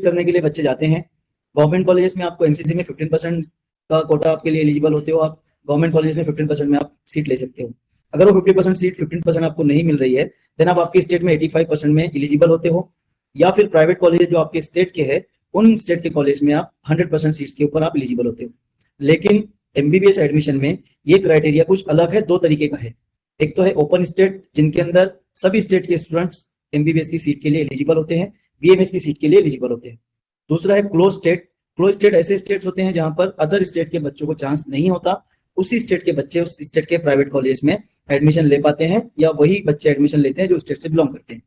करने के लिए बच्चे जाते हैं। गवर्नमेंट कॉलेजेस में आपको एमसीसी में 15% का कोटा आपके लिए एलिजिबल होते हो आप। गवर्नमेंट कॉलेज में 15% में आप सीट ले सकते हो। अगर वो 50% सीट 15% आपको नहीं मिल रही है, देन आप आपके स्टेट में 85% में एलिजिबल होते हो। या फिर प्राइवेट कॉलेज जो आपके स्टेट के है, उन स्टेट के कॉलेज में आप 100% सीट्स के ऊपर आप एलिजिबल होते हो। लेकिन एमबीबीएस एडमिशन में ये क्राइटेरिया कुछ अलग है, दो तरीके का है। एक तो है ओपन स्टेट, जिनके अंदर सभी स्टेट के स्टूडेंट्स एमबीबीएस की सीट के लिए एलिजिबल होते हैं, बीएमएस की सीट के लिए एलिजिबल होते हैं। दूसरा है क्लोज स्टेट। क्लोज स्टेट ऐसे स्टेट्स होते हैं जहां पर अदर स्टेट के बच्चों को चांस नहीं होता, उसी स्टेट के बच्चे उस स्टेट के प्राइवेट कॉलेज में एडमिशन ले पाते हैं, या वही बच्चे एडमिशन लेते हैं जो स्टेट से बिलोंग करते हैं।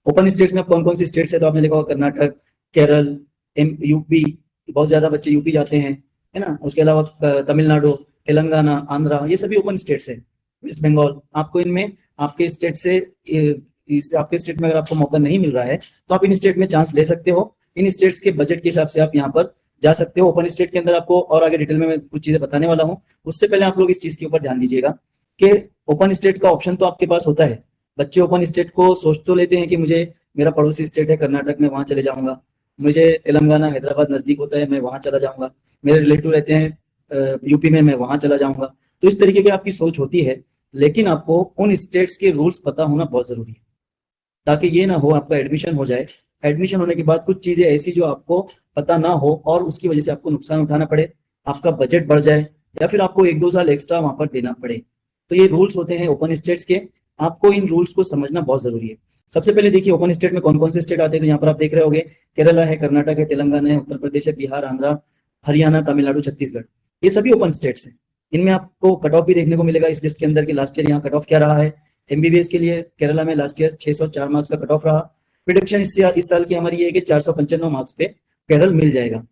ओपन स्टेट्स में कौन कौन सी स्टेट्स है, तो आपने देखा होगा कर्नाटक, केरल, यूपी, बहुत ज्यादा बच्चे यूपी जाते हैं, है ना। उसके अलावा तमिलनाडु, तेलंगाना, आंध्रा, ये सभी ओपन स्टेट्स है। वेस्ट बंगाल, आपको इनमें आपके स्टेट से आपके स्टेट में अगर आपको मौका नहीं मिल रहा है तो आप इन स्टेट में चांस ले सकते हो। इन स्टेट्स के बजट के हिसाब से आप यहाँ पर जा सकते हो। ओपन स्टेट के अंदर आपको और आगे डिटेल में मैं कुछ चीजें बताने वाला हूँ। उससे पहले आप लोग इस चीज के ऊपर ध्यान दीजिएगा कि ओपन स्टेट का ऑप्शन तो आपके पास होता है। बच्चे ओपन स्टेट को सोच तो लेते हैं कि मुझे मेरा पड़ोसी स्टेट है कर्नाटक में, वहां चले जाऊंगा, मुझे तेलंगाना हैदराबाद नजदीक होता है, मैं वहां चला जाऊंगा, मेरे रिलेटिव रहते हैं यूपी में, मैं वहां चला जाऊंगा। तो इस तरीके की आपकी सोच होती है, लेकिन आपको उन स्टेट्स के रूल्स पता होना बहुत जरूरी है, ताकि ये ना हो आपका एडमिशन हो जाए, एडमिशन होने के बाद कुछ चीजें ऐसी जो आपको पता ना हो और उसकी वजह से आपको नुकसान उठाना पड़े, आपका बजट बढ़ जाए, या फिर आपको 1-2 साल एक्स्ट्रा वहां पर देना पड़े। तो ये रूल्स होते हैं ओपन स्टेट्स के, आपको इन रूल्स को समझना बहुत जरूरी है। सबसे पहले देखिए ओपन स्टेट में कौन कौन से स्टेट आते हैं। तो यहाँ पर आप देख रहे होंगे केरला है, कर्नाटक है, तेलंगाना है, उत्तर प्रदेश है, बिहार, आंध्रा, हरियाणा, तमिलनाडु, छत्तीसगढ़, ये सभी ओपन स्टेट्स हैं। इनमें आपको कट ऑफ भी देखने को मिलेगा इस लिस्ट के अंदर कि लास्ट ईयर यहाँ कट ऑफ क्या रहा है। एमबीबीएस के लिए केरला में लास्ट ईयर 604 मार्क्स का कट ऑफ रहा। प्रिडिक्शन इस साल की हमारी ये है कि 495 मार्क्स पे केरल मिल जाएगा,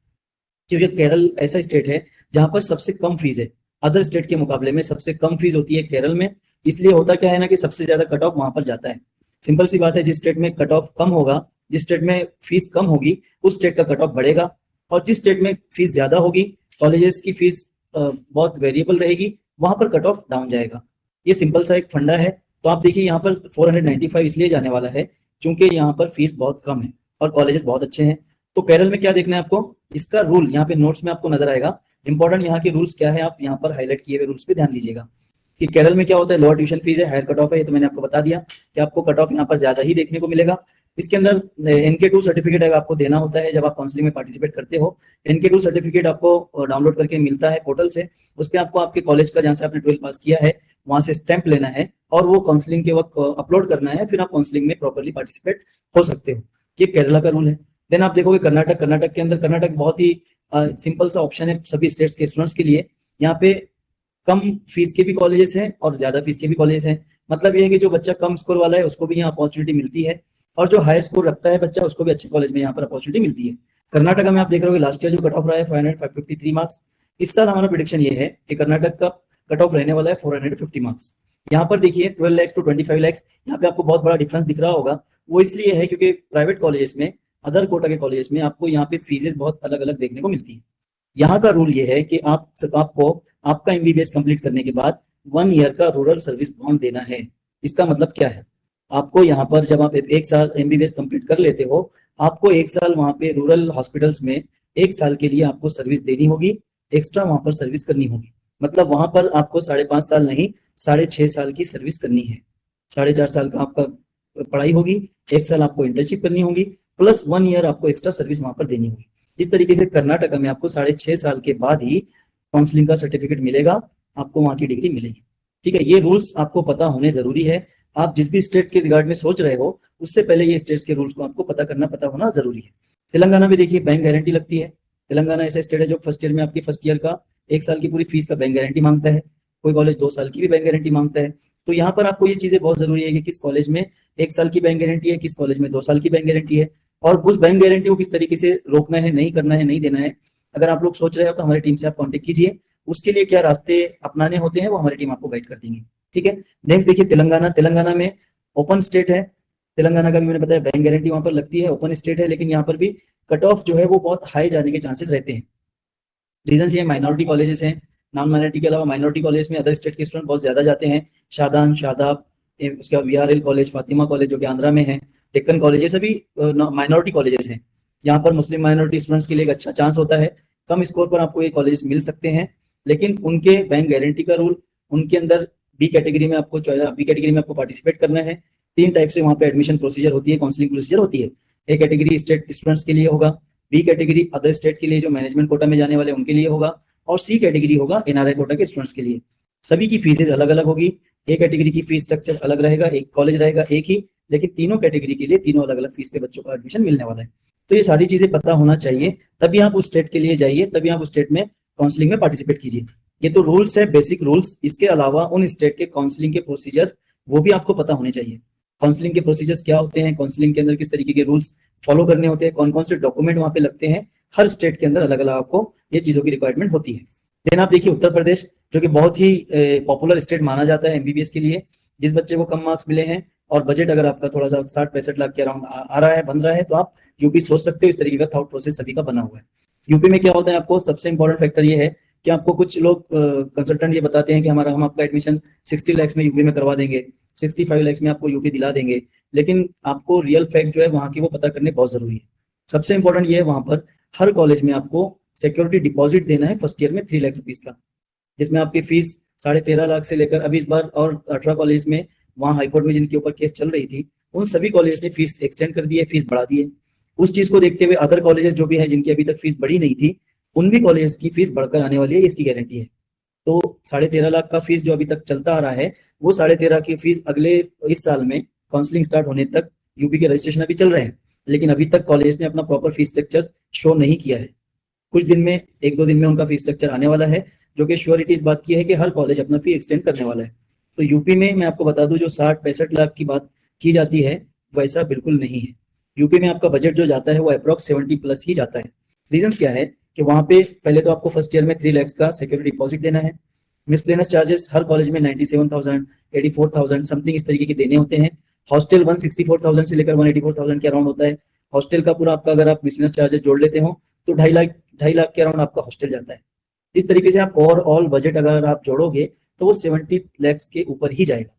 क्योंकि केरल ऐसा स्टेट है जहां पर सबसे कम फीस है। अदर स्टेट के मुकाबले में सबसे कम फीस होती है केरल में। इसलिए होता क्या है ना कि सबसे ज्यादा कट ऑफ वहां पर जाता है। सिंपल सी बात है, जिस स्टेट में कट ऑफ कम होगा, जिस स्टेट में फीस कम होगी, उस स्टेट का कट ऑफ बढ़ेगा, और जिस स्टेट में फीस ज्यादा होगी, कॉलेजेस की फीस बहुत वेरिएबल रहेगी, वहां पर कट ऑफ डाउन जाएगा। ये सिंपल सा एक फंडा है। तो आप देखिए यहाँ पर 495 इसलिए जाने वाला है क्योंकि यहाँ पर फीस बहुत कम है और कॉलेजेस बहुत अच्छे हैं। तो केरल में क्या देखना है आपको, इसका रूल यहाँ पे नोट्स में आपको नजर आएगा। इंपॉर्टेंट यहाँ के रूल्स क्या है, आप यहाँ पर हाईलाइट किए हुए रूल्स पे ध्यान दीजिएगा कि केरल में क्या होता है। लोअर ट्यूशन फीस है, हायर कट ऑफ है, ये तो मैंने आपको बता दिया कि आपको कट ऑफ यहाँ पर ज्यादा ही देखने को मिलेगा। इसके अंदर NK2 सर्टिफिकेट आपको देना होता है जब आप काउंसलिंग में पार्टिसिपेट करते हो। NK2 सर्टिफिकेट आपको डाउनलोड करके मिलता है पोर्टल से। उस पर आपको आपके कॉलेज का जहाँ से आपने 12 पास किया है वहां से स्टैंप लेना है और वो काउंसलिंग के वक्त अपलोड करना है, फिर आप काउंसलिंग में प्रॉपर्ली पार्टिसिपेट हो सकते हो। ये केरला का रूल है। देन आप देखोगे कर्नाटक, कर्नाटक के अंदर कर्नाटक बहुत ही सिंपल सा ऑप्शन है सभी स्टेट्स के स्टूडेंट्स के लिए। यहाँ पे कम फीस के भी कॉलेजेस हैं और ज्यादा फीस के भी कॉलेजेस हैं। मतलब ये है कि जो बच्चा कम स्कोर वाला है उसको भी यहाँ अपॉर्चुनिटी मिलती है, और जो हायर स्कोर रखता है बच्चा उसको भी अच्छे कॉलेज में यहाँ पर अपॉर्चुनिटी मिलती है। कर्नाटक में आप देख रहे हो लास्ट ईयर जो कट ऑफ रहा है 553 मार्क्स। इस साल हमारा प्रेडिक्शन ये है कि कर्नाटक का कट ऑफ रहने वाला है 450 मार्क्स। यहाँ पर देखिए 12 लाख टू 25 लाख, यहाँ पे आपको बहुत बड़ा डिफरेंस दिख रहा होगा। वो इसलिए है क्योंकि प्राइवेट कॉलेजेस में, अदर कोटा के कॉलेजेस में आपको यहाँ पे फीसेस बहुत अलग अलग देखने को मिलती है। यहाँ का रूल ये है कि आपको आपका एमबीबीएस कंप्लीट करने के बाद 1 ईयर का रूरल सर्विस बॉन्ड देना है। इसका मतलब क्या है, आपको यहाँ पर जब आप 1 साल एमबीबीएस कंप्लीट कर लेते हो, आपको 1 साल वहाँ पे रूरल हॉस्पिटल्स में 1 साल के लिए आपको सर्विस देनी होगी, एक्स्ट्रा वहाँ पर सर्विस करनी होगी। मतलब वहाँ पर आपको 5.5 साल नहीं 6.5 साल की सर्विस करनी है। 4.5 साल का आपका पढ़ाई होगी, 1 साल आपको इंटर्नशिप करनी होगी, प्लस 1 ईयर आपको एक्स्ट्रा सर्विस वहाँ पर देनी होगी। इस तरीके से कर्नाटक में आपको 6.5 साल के बाद ही काउंसलिंग का सर्टिफिकेट मिलेगा, आपको वहाँ की डिग्री मिलेगी। ठीक है, ये रूल्स आपको पता होने जरूरी है। आप जिस भी स्टेट के रिगार्ड में सोच रहे हो उससे पहले ये स्टेट्स के रूल्स को आपको पता होना जरूरी है। तेलंगाना में देखिए बैंक गारंटी लगती है। तेलंगाना ऐसा स्टेट है जो फर्स्ट ईयर में आपकी फर्स्ट ईयर का 1 साल की पूरी फीस का बैंक गारंटी मांगता है। कोई कॉलेज 2 साल की भी बैंक गारंटी मांगता है। तो यहाँ पर आपको ये चीजें बहुत जरूरी है कि किस कॉलेज में 1 साल की बैंक गारंटी है, किस कॉलेज में 2 साल की बैंक गारंटी है, और उस बैंक गारंटी को किस तरीके से रोकना है, नहीं करना है, नहीं देना है। अगर आप लोग सोच रहे हो तो हमारी टीम से आप कॉन्टेक्ट कीजिए, उसके लिए क्या रास्ते अपनाने होते हैं वो हमारी टीम आपको गाइड कर देंगे। ठीक है, नेक्स्ट देखिए तेलंगाना। तेलंगाना में ओपन स्टेट है, तेलंगाना का भी मैंने बताया बैंक गारंटी वहां पर लगती है, ओपन स्टेट है, लेकिन यहाँ पर भी कट ऑफ जो है वो बहुत हाई जाने के चांसेस रहते हैं। रीजन ये माइनॉरिटी कॉलेजेस हैं, नॉन माइनॉरिटी के अलावा माइनॉरिटी कॉलेज में अदर स्टेट के स्टूडेंट बहुत ज्यादा जाते हैं। शादान, शादाब, उसके बाद VRL कॉलेज, फातिमा कॉलेज जो कि आंध्रा में है, डेक्कन कॉलेज, ये सभी माइनॉरिटी कॉलेजेस हैं। यहाँ पर मुस्लिम माइनॉरिटी स्टूडेंट्स के लिए एक अच्छा चांस होता है, कम स्कोर पर आपको ये कॉलेज मिल सकते हैं, लेकिन उनके बैंक गारंटी का रूल, उनके अंदर बी कैटेगरी में आपको पार्टिसिपेट करना है। 3 टाइप से वहाँ पे एडमिशन प्रोसीजर होती है, काउंसलिंग प्रोसीजर होती है। ए कैटेगरी स्टेट स्टूडेंट्स के लिए होगा, बी कैटेगरी अदर स्टेट के लिए जो मैनेजमेंट कोटा में जाने वाले उनके लिए होगा, और सी कैटेगरी होगा एनआरआई कोटा के स्टूडेंट्स के लिए। सभी की फीसेज अलग अलग होगी। ए कैटेगरी की फीस स्ट्रक्चर अलग रहेगा, एक कॉलेज रहेगा एक ही, लेकिन तीनों कैटेगरी के लिए तीनों अलग अलग फीस पे बच्चों को एडमिशन मिलने वाला है। तो ये सारी चीजें पता होना चाहिए, तभी आप उस स्टेट के लिए जाइए, तभी आप उस स्टेट में काउंसलिंग में पार्टिसिपेट कीजिए। ये तो रूल्स है, बेसिक रूल्स। इसके अलावा उन स्टेट के काउंसलिंग के प्रोसीजर वो भी आपको पता होने चाहिए। काउंसलिंग के प्रोसीजर्स क्या होते हैं, काउंसलिंग के अंदर किस तरीके के रूल्स फॉलो करने होते हैं, कौन कौन से डॉक्यूमेंट वहां पे लगते हैं, हर स्टेट के अंदर अलग अलग आपको ये चीजों की रिक्वायरमेंट होती है। देन आप देखिए उत्तर प्रदेश, जो कि बहुत ही पॉपुलर स्टेट माना जाता है एमबीबीएस के लिए। जिस बच्चे को कम मार्क्स मिले हैं और बजट अगर आपका थोड़ा सा 60-65 लाख के अराउंड आ रहा है, बन रहा है, तो आप यूपी सोच सकते हो। इस तरीके का थॉट प्रोसेस सभी का बना हुआ है। यूपी में क्या होता है, आपको सबसे इंपॉर्टेंट फैक्टर ये है कि आपको कुछ लोग कंसल्टेंट ये बताते हैं कि हम आपका एडमिशन 60 लाख में यूपी में करवा देंगे, 65 लाख में आपको यूपी दिला देंगे, लेकिन आपको रियल फैक्ट जो है वहाँ की वो पता करने बहुत जरूरी है। सबसे इंपॉर्टेंट ये है, वहां पर हर कॉलेज में आपको सिक्योरिटी डिपॉजिट देना है फर्स्ट ईयर में 3 लाख रुपीज का, जिसमें आपकी फीस 13.5 लाख से लेकर अभी इस बार और 18 कॉलेज में वहाँ हाईकोर्ट में जिनके ऊपर केस चल रही थी, उन सभी कॉलेज ने फीस एक्सटेंड कर दी है, फीस बढ़ा दी है। उस चीज को देखते हुए अदर कॉलेजेस जो भी है जिनकी अभी तक फीस बढ़ी नहीं थी, उन भी कॉलेज की फीस बढ़कर आने वाली है, इसकी गारंटी है। तो 13.5 लाख का फीस जो अभी तक चलता आ रहा है, वो 13.5 की फीस अगले इस साल में काउंसलिंग स्टार्ट होने तक, यूपी के रजिस्ट्रेशन अभी चल रहे हैं, लेकिन अभी तक कॉलेज ने अपना प्रॉपर फीस स्ट्रक्चर शो नहीं किया है। कुछ दिन में, 1-2 दिन में उनका फीस स्ट्रक्चर आने वाला है, जो कि श्योरिटी इस बात की है कि हर कॉलेज अपना फी एक्सटेंड करने वाला है। तो यूपी में मैं आपको बता दूं, जो 60-65 लाख की बात की जाती है वैसा बिल्कुल नहीं है। यूपी में आपका बजट जो जाता है वो अप्रॉक्स 70 प्लस ही जाता है। रीजन क्या है कि वहां पे पहले तो आपको फर्स्ट ईयर में 3 लाख का सिक्योरिटी डिपॉजिट देना है। मिसलेनियस चार्जेस हर कॉलेज में 97,000, 84,000 समथिंग इस तरीके के देने होते हैं। हॉस्टल 164,000 से लेकर 184,000 के अराउंड होता है। हॉस्टल का पूरा आपका अगर आप मिसलेनियस चार्जेस जोड़ लेते हो तो 2.5 लाख के अराउंड आपका हॉस्टल जाता है। इस तरीके से आप ओवरऑल बजट अगर आप जोड़ोगे तो वो 70 लाख के ऊपर ही जाएगा।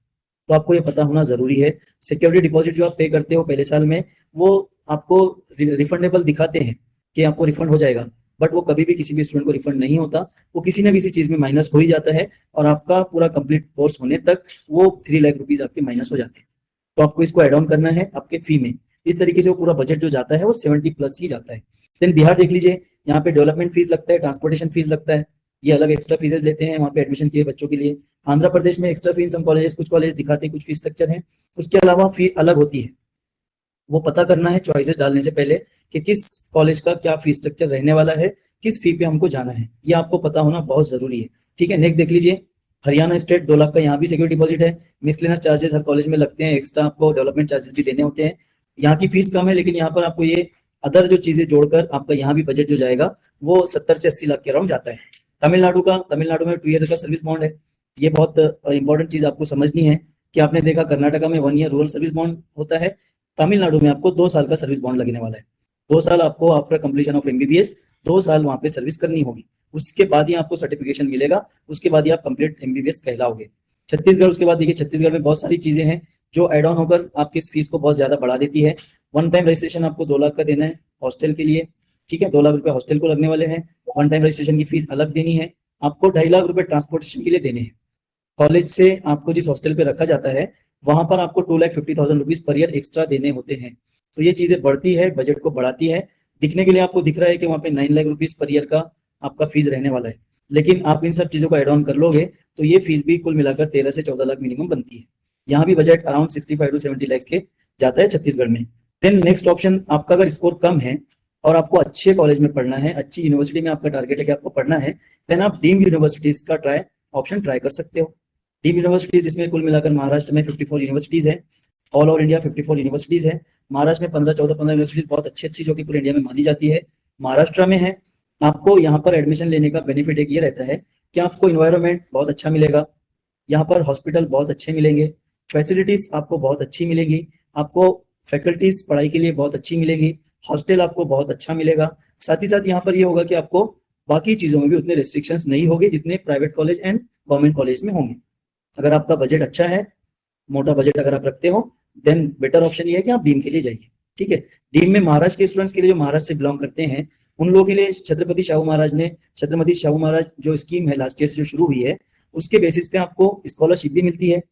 तो आपको ये पता होना जरूरी है। सिक्योरिटी डिपॉजिट जो आप पे करते हो पहले साल में, वो आपको रिफंडेबल दिखाते हैं कि आपको रिफंड हो जाएगा, बट वो कभी भी किसी भी स्टूडेंट को रिफंड नहीं होता। वो किसी न किसी चीज में माइनस हो ही जाता है, और आपका पूरा कंप्लीट कोर्स होने तक वो 3 लाख रुपीज आपके माइनस हो जाते हैं। तो आपको इसको एड ऑन करना है आपके फी में। इस तरीके से वो पूरा बजट जो जाता है वो 70 प्लस ही जाता है। देन बिहार देख लीजिए, यहाँ पे डेवलपमेंट फीस लगता है, ट्रांसपोर्टेशन फीस लगता है, ये अलग एक्स्ट्रा फीसेस लेते हैं वहाँ पे एडमिशन किए बच्चों के लिए। आंध्र प्रदेश में एक्स्ट्रा फीस हम कॉलेज, कुछ कॉलेज दिखाते हैं, कुछ फीस स्ट्रक्चर है, उसके अलावा फी अलग होती है। वो पता करना है चॉइसेस डालने से पहले कि किस कॉलेज का क्या फीस स्ट्रक्चर रहने वाला है, किस फी पे हमको जाना है, ये आपको पता होना बहुत जरूरी है। ठीक है, नेक्स्ट देख लीजिए, हरियाणा स्टेट 2 लाख का यहाँ भी सिक्योरिटी डिपॉजिट है। मिसलेनियस चार्जेस हर कॉलेज में लगते हैं, एक्स्ट्रा आपको डेवलपमेंट चार्जेस भी देने होते हैं। यहाँ की फीस कम है, लेकिन यहाँ पर आपको ये अदर जो चीजें जोड़कर आपका यहाँ भी बजट जो जाएगा वो 70 से 80 लाख के अराउंड जाता है। तमिलनाडु में 2 ईयर का सर्विस बॉन्ड है। ये बहुत इंपॉर्टेंट चीज आपको समझनी है कि आपने देखा कर्नाटका में 1 ईयर रूरल सर्विस बॉन्ड होता है, तमिलनाडु में आपको 2 साल का सर्विस बॉन्ड लगने वाला है। 2 साल आपको आफ्टर कंप्लीशन ऑफ एमबीबीएस 2 साल वहां पे सर्विस करनी होगी, उसके बाद ही आपको सर्टिफिकेशन मिलेगा, उसके बाद ही आप कंप्लीट एमबीबीएस कहलाओगे। छत्तीसगढ़, उसके बाद देखिए छत्तीसगढ़ में बहुत सारी चीजें हैं जो एड ऑन होकर आपकी फीस को बहुत ज्यादा बढ़ा देती है। वन टाइम रजिस्ट्रेशन आपको 2 लाख का देना है हॉस्टल के लिए। ठीक है, 2 लाख रुपए हॉस्टल को लगने वाले हैं। वन टाइम रजिस्ट्रेशन की फीस अलग देनी है आपको। 2.5 लाख रुपए ट्रांसपोर्टेशन के लिए देने हैं। कॉलेज से आपको जिस हॉस्टल पे रखा जाता है वहां पर आपको 2,50,000 रुपीज पर ईयर एक्स्ट्रा देने होते हैं। तो ये चीजें बढ़ती है, बजट को बढ़ाती है। दिखने के लिए आपको दिख रहा है कि वहाँ पे 9 लाख रुपीज पर ईयर का आपका फीस रहने वाला है, लेकिन आप इन सब चीजों को एड ऑन कर लोगे तो ये फीस भी कुल मिलाकर 13 से 14 लाख मिनिमम बनती है। यहाँ भी बजट अराउंड 65 to 70 लाख के जाता है छत्तीसगढ़ में। देन नेक्स्ट ऑप्शन, आपका अगर स्कोर कम है और आपको अच्छे कॉलेज में पढ़ना है, अच्छी यूनिवर्सिटी में आपका टारगेट है कि आपको पढ़ना है, देन आप डीम्ड यूनिवर्सिटीज का ऑप्शन ट्राई कर सकते हो। डीम्ड यूनिवर्सिटीज, जिसमें कुल मिलाकर महाराष्ट्र में 54 यूनिवर्सिटीज है, ऑल ओवर इंडिया 54 यूनिवर्सिटीज है। महाराष्ट्र में 15 यूनिवर्सिटीज बहुत अच्छी जो कि पूरे इंडिया में मानी जाती है, महाराष्ट्र में है। आपको यहाँ पर एडमिशन लेने का बेनिफिट एक ये रहता है कि आपको इन्वायरमेंट बहुत अच्छा मिलेगा, यहाँ पर हॉस्पिटल बहुत अच्छे मिलेंगे, फैसिलिटीज आपको बहुत अच्छी मिलेगी, आपको फैकल्टीज पढ़ाई के लिए बहुत अच्छी मिलेगी, हॉस्टल आपको बहुत अच्छा मिलेगा। साथ ही साथ यहाँ पर ये होगा कि आपको बाकी चीजों में भी उतने रिस्ट्रिक्शंस नहीं होंगे जितने private college and government college में होंगे। अगर आपका बजट अच्छा है, मोटा बजट अगर आप रखते हो, देन बेटर ऑप्शन ये है कि आप डीम के लिए जाइए। ठीक है। डीम में महाराष्ट्र के स्टूडेंट्स के लिए, जो महाराष्ट्र से बिलोंग करते हैं, उन लोगों के लिए छत्रपति शाहू महाराज जो स्कीम है लास्ट ईयर से जो शुरू हुई है, उसके बेसिस पे आपको स्कॉलरशिप भी मिलती है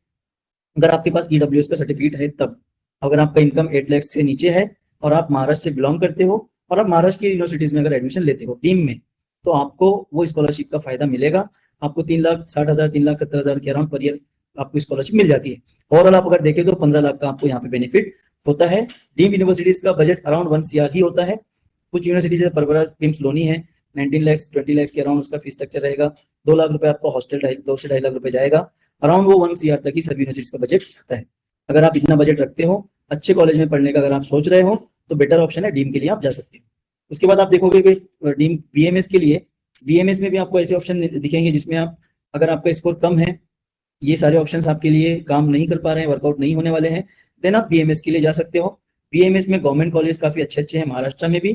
अगर आपके पास ईडब्ल्यूएस का सर्टिफिकेट है तब। अगर आपका इनकम 8 लाख से नीचे है और आप महाराष्ट्र से बिलोंग करते हो और आप महाराष्ट्र की यूनिवर्सिटीज में अगर एडमिशन लेते हो डीम में, तो आपको वो स्कॉलरशिप का फायदा मिलेगा। आपको 3,60,000 3,70,000 के अराउंड पर ईयर आपको स्कॉलरशिप मिल जाती है। ओवरऑल आप अगर देखें तो 15 लाख का आपको यहाँ पे बेनिफिट होता है। डीम यूनिवर्सिटीज का बजट अराउंड 1 CR ही होता है। कुछ यूनिवर्सिटीज परवरा पिम्स लोनी है, 19 लाख 20 लाख के अराउंड उसका फीस स्ट्रक्चर रहेगा। 2 लाख रुपए आपको हॉस्टल 2 से 2.5 लाख रुपए जाएगा। अराउंड वो 1 CR तक ही सभी यूनिवर्सिटीज का बजट जाता है। अगर आप इतना बजट रखते हो, अच्छे कॉलेज में पढ़ने का अगर आप सोच रहे हो, तो बेटर ऑप्शन है डीम के लिए आप जा सकते हो। उसके बाद आप देखोगे कि डीम बीएमएस के लिए, बीएमएस में भी आपको ऐसे ऑप्शन दिखेंगे जिसमें आप, अगर आपका स्कोर कम है, ये सारे ऑप्शंस आपके लिए काम नहीं कर पा रहे हैं, वर्कआउट नहीं होने वाले हैं, देन आप बीएमएस के लिए जा सकते हो। बीएमएस में गवर्नमेंट कॉलेज काफी अच्छे अच्छे हैं, महाराष्ट्र में भी,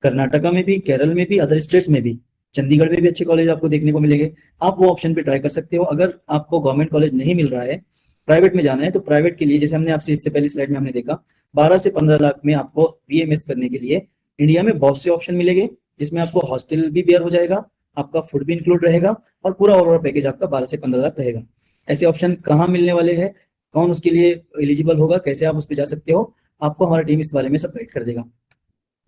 कर्नाटका में भी, केरल में भी, अदर स्टेट्स में भी, चंडीगढ़ में भी अच्छे कॉलेज आपको देखने को मिलेंगे। आप वो ऑप्शन पे ट्राई कर सकते हो। अगर आपको गवर्नमेंट कॉलेज नहीं मिल रहा है, प्राइवेट में जाना है, तो प्राइवेट के लिए जैसे हमने आपसे इससे पहली स्लाइड में हमने देखा, 12 से 15 लाख में आपको बीएमएस करने के लिए इंडिया में बहुत से ऑप्शन मिलेंगे, जिसमें आपको हॉस्टल भी बेयर हो जाएगा, आपका फूड भी इंक्लूड रहेगा और पूरा ओवरऑल पैकेज आपका 12 से 15 लाख रहेगा। ऐसे ऑप्शन कहाँ मिलने वाले हैं, कौन उसके लिए एलिजिबल होगा, कैसे आप उस पर जा सकते हो, आपको हमारा टीम इस बारे में सब गाइड कर देगा।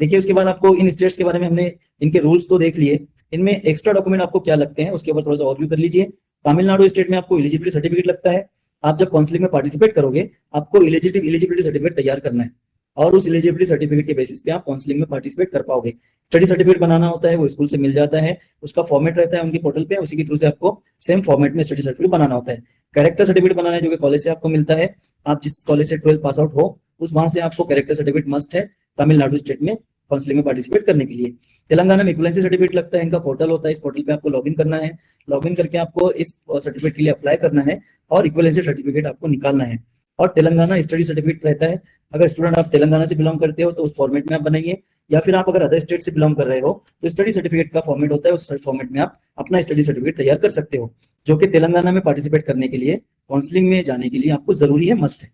देखिए, उसके बाद आपको इन स्टेट्स के बारे में हमने इनके रूल्स तो देख लिए, इनमें एक्स्ट्रा डॉक्यूमेंट आपको क्या लगते हैं उसके ऊपर थोड़ा सा ओवरव्यू कर लीजिए। तमिलनाडु स्टेट में आपको एलिजिबिलिटी सर्टिफिकेट लगता है। आप जब काउंसलिंग में पार्टिसिपेट करोगे, आपको एलिजिबिलिटी सर्टिफिकेट तैयार करना है और उस एलिजिबिलिटी सर्टिफिकेट के बेसिस पे आप काउंसलिंग में पार्टिसिपेट कर पाओगे। स्टडी सर्टिफिकेट बनाना होता है, वो स्कूल से मिल जाता है, उसका फॉर्मेट रहता है उनके पोर्टल पे, उसी के थ्रू से आपको सेम फॉर्मेट में स्टडी सर्टिफिकेट बनाना होता है। कैरेक्टर सर्टिफिकेट बनाना है जो कि कॉलेज से आपको मिलता है। आप जिस कॉलेज से 12th पास आउट हो, उस वहां से आपको कैरेक्टर सर्टिफिकेट मस्ट है तमिलनाडु स्टेट में काउंसलिंग में पार्टिसिपेट करने के लिए। तेलंगाना में इक्विवेलेंसी सर्टिफिकेट लगता है, इनका पोर्टल होता है, इस पोर्टल पे आपको लॉगिन करना है, लॉगिन करके आपको इस सर्टिफिकेट के लिए अप्लाई करना है और इक्विवेलेंसी सर्टिफिकेट आपको निकालना है। और तेलंगाना स्टडी सर्टिफिकेट रहता है। अगर स्टूडेंट आप तेलंगाना से बिलोंग करते हो तो उस फॉर्मेट में आप बनाइए, या फिर आप अगर अदर स्टेट से बिलोंग कर रहे हो तो स्टडी सर्टिफिकेट का फॉर्मेट होता है, उस फॉर्मेट में आप अपना स्टडी सर्टिफिकेट तैयार कर सकते हो, जो कि तेलंगाना में पार्टिसिपेट करने के लिए, काउंसलिंग में जाने के लिए आपको जरूरी है, मस्ट है।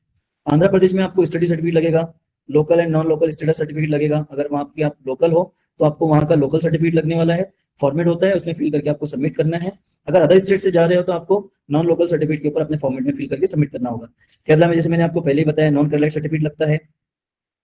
आंध्र प्रदेश में आपको स्टडी सर्टिफिकेट लगेगा, local and non local status certificate लगेगा। अगर वहाँ की आप लोकल हो तो आपको वहाँ का लोकल सर्टिफिकेट लगने वाला है, फॉर्मेट होता है, उसमें फिल करके आपको सबमिट करना है। अगर अदर स्टेट से जा रहे हो तो आपको नॉन लोकल सर्टिफिकेट के ऊपर अपने फॉर्मेट में फिल करके सबमिट करना होगा। केरला में जैसे मैंने आपको पहले ही बताया, नॉन केरला सर्टिफिकेट लगता है।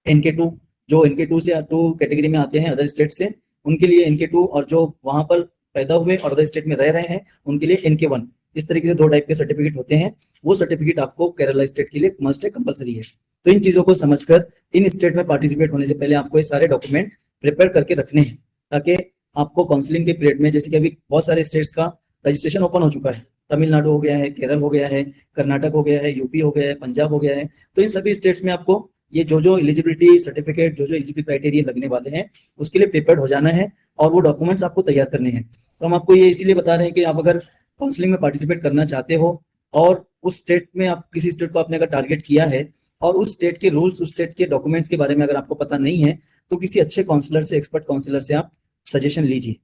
NK2, जो NK2 से 2 कैटेगरी में आते हैं अदर स्टेट से, उनके लिए NK2, और जो वहां पर पैदा हुए और अदर स्टेट में रह रहे हैं उनके लिए NK1। इस तरीके से 2 टाइप के सर्टिफिकेट होते हैं। वो सर्टिफिकेट आपको केरला स्टेट के लिए मस्ट है, कंपलसरी है। तो इन चीजों को समझकर इन स्टेट में पार्टिसिपेट होने से पहले आपको ये सारे डॉक्यूमेंट प्रिपेयर करके रखने हैं, ताकि आपको काउंसलिंग के पीरियड में, जैसे कि अभी बहुत सारे स्टेट्स का रजिस्ट्रेशन ओपन हो चुका है, तमिलनाडु हो गया है, केरल हो गया है, कर्नाटक हो गया है, यूपी हो गया है, पंजाब हो गया है, तो इन सभी स्टेट्स में आपको ये जो एलिजिबिलिटी सर्टिफिकेट, जो एलिजिबिलिटी क्राइटेरिया लगने वाले हैं, उसके लिए प्रिपेयर हो जाना है और वो डॉक्यूमेंट्स आपको तैयार करने हैं। तो हम आपको ये इसीलिए बता रहे हैं कि आप अगर काउंसलिंग में पार्टिसिपेट करना चाहते हो और उस स्टेट में, आप किसी स्टेट को आपने अगर टारगेट किया है और उस स्टेट के रूल्स, उस स्टेट के डॉक्यूमेंट्स के बारे में अगर आपको पता नहीं है, तो किसी अच्छे काउंसलर से, एक्सपर्ट काउंसलर से आप सजेशन लीजिए,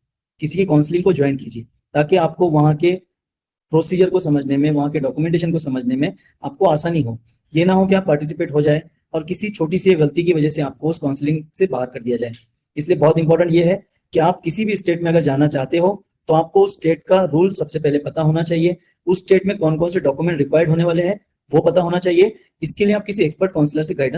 किसी की काउंसलिंग को ज्वाइन कीजिए, ताकि आपको वहाँ के प्रोसीजर को समझने में, वहाँ के डॉक्यूमेंटेशन को समझने में आपको आसानी हो। ये ना हो कि आप पार्टिसिपेट हो जाए और किसी छोटी सी गलती की वजह से आपको उस काउंसलिंग से बाहर कर दिया जाए। इसलिए बहुत इंपॉर्टेंट ये है कि आप किसी भी स्टेट में अगर जाना चाहते हो तो आपको उस स्टेट का रूल सबसे पहले पता होना चाहिए, उस स्टेट में कौन कौन से डॉक्यूमेंट रिक्वायर्ड होने वाले हैं वो पता होना चाहिए। इसके लिए आप किसी एक्सपर्ट काउंसलर से गाइडेंस